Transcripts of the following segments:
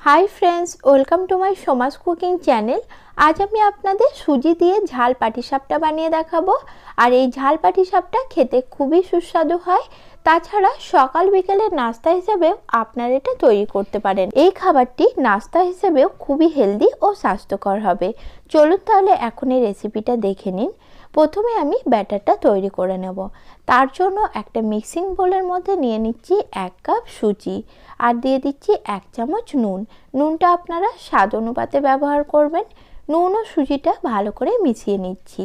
High friends, welcome to my Soma's cooking channel. आज আমি আপনাদের সুজি দিয়ে ঝাল পাটিসাপটা বানিয়ে দেখাবো। আর এই ঝাল পাটিসাপটা খেতে খুবই সুস্বাদু হয়। তাছাড়া সকাল বিকেলের নাস্তা হিসেবেও আপনারা এটা তৈরি করতে পারেন। এই খাবারটি নাস্তা হিসেবেও খুবই হেলদি ও স্বাস্থ্যকর হবে। চলুন তাহলে এখন এই রেসিপিটা দেখে নিন। প্রথমে আমি ব্যাটারটা তৈরি করে নেব। তার জন্য একটা মিক্সিং বোলের মধ্যে নিয়ে নিচ্ছি 1 কাপ সুজি আর দিয়ে দিচ্ছি 1 চামচ নুন। নুনটা আপনারা স্বাদ অনুপাতে ব্যবহার করবেন। নুন ও সুজিটা ভালো করে মিশিয়ে নিচ্ছি।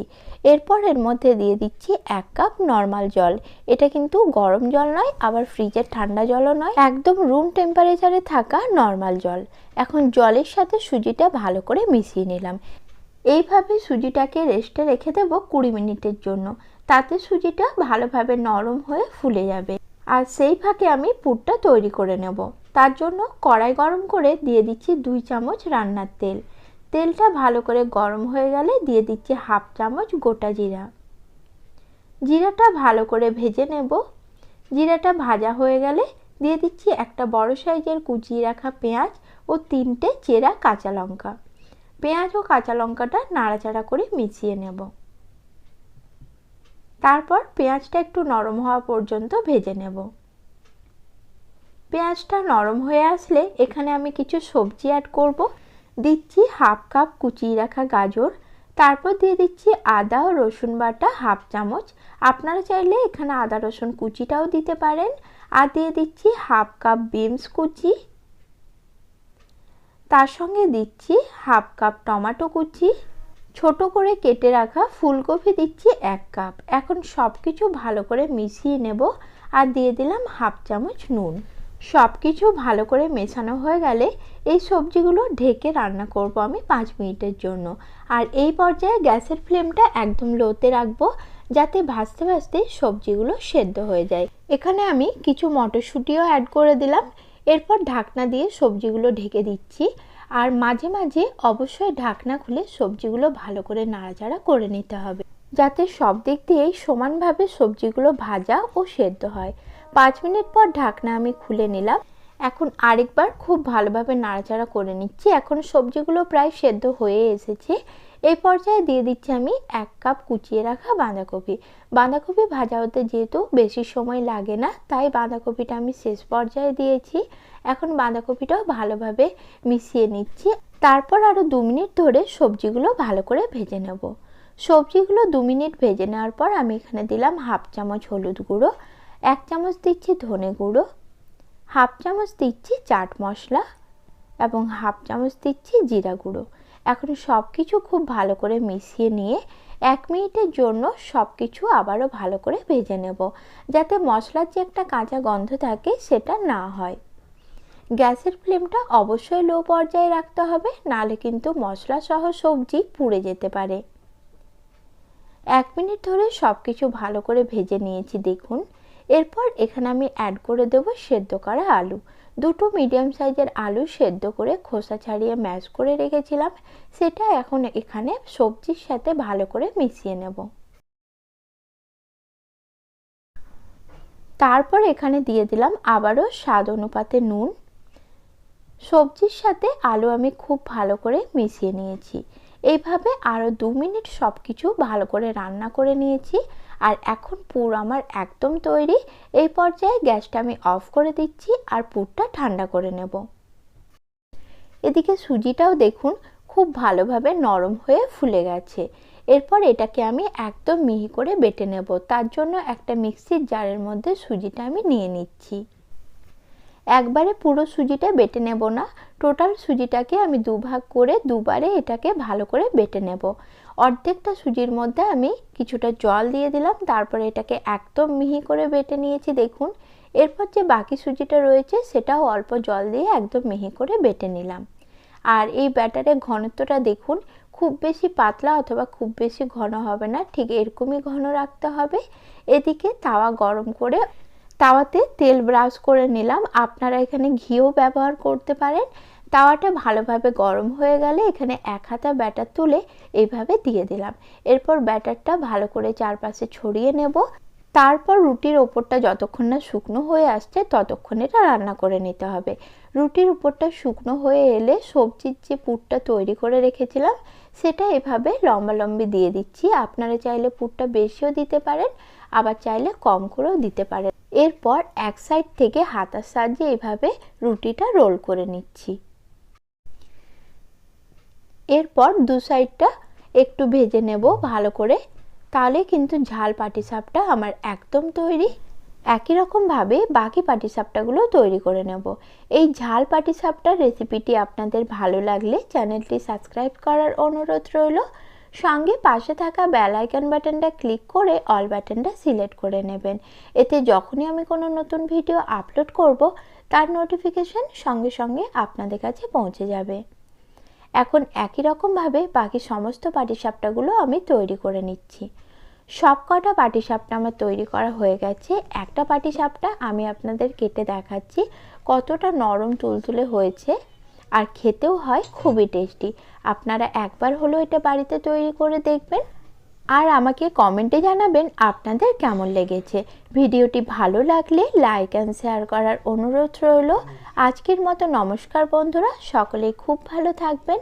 এরপর এর মধ্যে দিয়ে দিচ্ছি 1 কাপ নর্মাল জল। এটা কিন্তু গরম জল নয়, আবার ফ্রিজের ঠান্ডা জলও নয়, একদম রুম টেম্পারেচারে থাকা নর্মাল জল। এখন জলের সাথে সুজিটা ভালো করে মিশিয়ে নিলাম। এইভাবে সুজিটাকে রেস্টে রেখে দেব 20 মিনিটের জন্য। তাতে সুজিটা ভালোভাবে নরম হয়ে ফুলে যাবে। আর সেই ফাঁকে আমি পুরটা তৈরি করে নেব। তার জন্য কড়াই গরম করে দিয়ে দিচ্ছি 2 চামচ রান্নার তেল। তেলটা ভালো করে গরম হয়ে গেলে দিয়ে দিচ্ছি 1/2 চামচ গোটা জিরা। জিরাটা ভালো করে ভেজে নেব। জিরাটা ভাজা হয়ে গেলে দিয়ে দিচ্ছি একটা বড় সাইজের কুচিয়ে রাখা পেঁয়াজ ও 3টে চেরা কাঁচা লঙ্কা। পেঁয়াজ ও কাঁচা লঙ্কাটা নাড়াচাড়া করে মিশিয়ে নেব। তারপর পেঁয়াজটা একটু নরম হওয়া পর্যন্ত ভেজে নেব। পেঁয়াজটা নরম হয়ে আসলে এখানে আমি কিছু সবজি অ্যাড করব। দিচ্ছি 1/2 কাপ কুচিয়ে রাখা গাজর। তারপর দিয়ে দিচ্ছি আদা ও রসুন বাটা 1/2 চামচ। আপনারা চাইলে এখানে আদা রসুন কুচিটাও দিতে পারেন। আর দিয়ে দিচ্ছি 1/2 কাপ বিনস কুচি। তার সঙ্গে দিচ্ছি 1/2 কাপ টমেটো কুচি। ছোট করে কেটে রাখা ফুলকপি দিচ্ছি 1 কাপ। এখন সব কিছু ভালো করে মিশিয়ে নেব। আর দিয়ে দিলাম 1/2 চামচ নুন। সব কিছু ভালো করে মেশানো হয়ে গেলে এই সবজিগুলো ঢেকে রান্না করব আমি 5 মিনিটের জন্য। আর এই পর্যায়ে গ্যাসের ফ্লেমটা একদম লোতে রাখবো, যাতে ভাজতে ভাজতে সবজিগুলো সেদ্ধ হয়ে যায়। এখানে আমি কিছু মটরশুঁটিও অ্যাড করে দিলাম। এরপর ঢাকনা দিয়ে সবজিগুলো ঢেকে দিচ্ছি। আর মাঝে মাঝে অবশ্যই ঢাকনা খুলে সবজিগুলো ভালো করে নাড়াচাড়া করে নিতে হবে, যাতে সব দিক দিয়েই সমানভাবে সবজিগুলো ভাজা ও সেদ্ধ হয়। 5 মিনিট পর ঢাকনা আমি খুলে নিলাম। এখন আরেকবার খুব ভালোভাবে নাড়াচাড়া করে নিচ্ছি। এখন সবজিগুলো প্রায় সেদ্ধ হয়ে এসেছে। এই পর্যায়ে দিয়ে দিচ্ছি আমি 1 কাপ কুচিয়ে রাখা বাঁধাকপি। বাঁধাকপি ভাজা হতে যেহেতু বেশি সময় লাগে না, তাই বাঁধাকপিটা আমি শেষ পর্যায়ে দিয়েছি। এখন বাঁধাকপিটাও ভালোভাবে মিশিয়ে নিচ্ছি। তারপর আরও 2 মিনিট ধরে সবজিগুলো ভালো করে ভেজে নেব। সবজিগুলো 2 মিনিট ভেজে নেওয়ার পর আমি এখানে দিলাম 1/2 চামচ হলুদ গুঁড়ো, 1 চামচ দিচ্ছি ধনে গুঁড়ো, 1/2 চামচ দিচ্ছি চাট মশলা এবং 1/2 চামচ দিচ্ছি জিরা গুঁড়ো। এখন সব কিছু খুব ভালো করে মিশিয়ে নিয়ে 1 মিনিটের জন্য সব কিছু আবারও ভালো করে ভেজে নেব, যাতে মশলার যে একটা কাঁচা গন্ধ থাকে সেটা না হয়। গ্যাসের ফ্লেমটা অবশ্যই লো পর্যায়ে রাখতে হবে, নাহলে কিন্তু মশলা সহ সবজি পুড়ে যেতে পারে। 1 মিনিট ধরে সব কিছু ভালো করে ভেজে নিয়েছি দেখুন। এরপর এখানে আমি অ্যাড করে দেব সেদ্ধ করা আলু। 2টো মিডিয়াম সাইজের আলু সেদ্ধ করে খোসা ছাড়িয়ে ম্যাশ করে রেখেছিলাম, সেটা এখন এখানে সবজির সাথে ভালো করে মিশিয়ে নেব। তারপর এখানে দিয়ে দিলাম আবারও স্বাদ অনুপাতে নুন। সবজির সাথে আলু আমি খুব ভালো করে মিশিয়ে নিয়েছি। এইভাবে আরও 2 মিনিট সব কিছু ভালো করে রান্না করে নিয়েছি। আর এখন পুর আমার একদম তৈরি। এই পর্যায়ে গ্যাসটা আমি অফ করে দিচ্ছি আর পুরটা ঠান্ডা করে নেব। এদিকে সুজিটাও দেখুন খুব ভালোভাবে নরম হয়ে ফুলে গেছে। এরপর এটাকে আমি একদম মিহি করে বেটে নেব। তার জন্য একটা মিক্সির জারের মধ্যে সুজিটা আমি নিয়ে নিচ্ছি। একবারে পুরো সুজিটা বেটে নেব না, টোটাল সুজিটাকে আমি 2 ভাগ করে 2বারে এটাকে ভালো করে বেটে নেব। অর্ধেকটা সুজির মধ্যে আমি কিছুটা জল দিয়ে দিলাম, তারপরে এটাকে একদম মিহি করে বেটে নিয়েছি দেখুন। এরপর যে বাকি সুজিটা রয়েছে সেটাও অল্প জল দিয়ে একদম মিহি করে বেটে নিলাম। আর এই ব্যাটারের ঘনত্বটা দেখুন, খুব বেশি পাতলা অথবা খুব বেশি ঘন হবে না, ঠিক এরকমই ঘন রাখতে হবে। এদিকে তাওয়া গরম করে তাওয়াতে তেল ব্রাশ করে নিলাম। আপনারা এখানে ঘিও ব্যবহার করতে পারেন। তাওয়াটা ভালোভাবে গরম হয়ে গেলে এখানে 1 হাতা ব্যাটার তুলে এইভাবে দিয়ে দিলাম। এরপর ব্যাটারটা ভালো করে চারপাশে ছড়িয়ে নেব। তারপর রুটির ওপরটা যতক্ষণ না শুকনো হয়ে আসছে ততক্ষণ এটা রান্না করে নিতে হবে। রুটির উপরটা শুকনো হয়ে এলে সবজির যে পুরটা তৈরি করে রেখেছিলাম সেটা এভাবে লম্বালম্বি দিয়ে দিচ্ছি। আপনারা চাইলে পুরটা বেশিও দিতে পারেন, আবার চাইলে কম করেও দিতে পারেন। এরপর এক সাইড থেকে হাতার সাহায্যে এভাবে রুটিটা রোল করে নিচ্ছি। এরপর দু সাইডটা একটু ভেজে নেব ভালো করে, তাহলে কিন্তু ঝাল পাটিসাপটা আমার একদম তৈরি। একই রকমভাবে বাকি পাটিসাপটাগুলো তৈরি করে নেব। এই ঝাল পাটিসাপটার রেসিপিটি আপনাদের ভালো লাগলে চ্যানেলটি সাবস্ক্রাইব করার অনুরোধ রইল। সঙ্গে পাশে থাকা বেল আইকন বাটনটা ক্লিক করে অল বাটনটা সিলেক্ট করে নেবেন। এতে যখনই আমি কোনো নতুন ভিডিও আপলোড করব তার নোটিফিকেশন সঙ্গে সঙ্গে আপনাদের কাছে পৌঁছে যাবে। এখন একই রকমভাবে বাকি সমস্ত পাটিসাপটাগুলো আমি তৈরি করে নিচ্ছি। সব কটা পাটিসাপটা আমার তৈরি করা হয়ে গেছে। একটা পাটিসাপটা আমি আপনাদের কেটে দেখাচ্ছি কতটা নরম তুলতুলে হয়েছে, আর খেতেও হয় খুবই টেস্টি। আপনারা একবার হলেও এটা বাড়িতে তৈরি করে দেখবেন, আর আমাকে কমেন্টে জানাবেন আপনাদের কেমন লেগেছে। ভিডিওটি ভালো লাগলে লাইক অ্যান্ড শেয়ার করার অনুরোধ রইল। আজকের মতো নমস্কার বন্ধুরা, সকলেই খুব ভালো থাকবেন।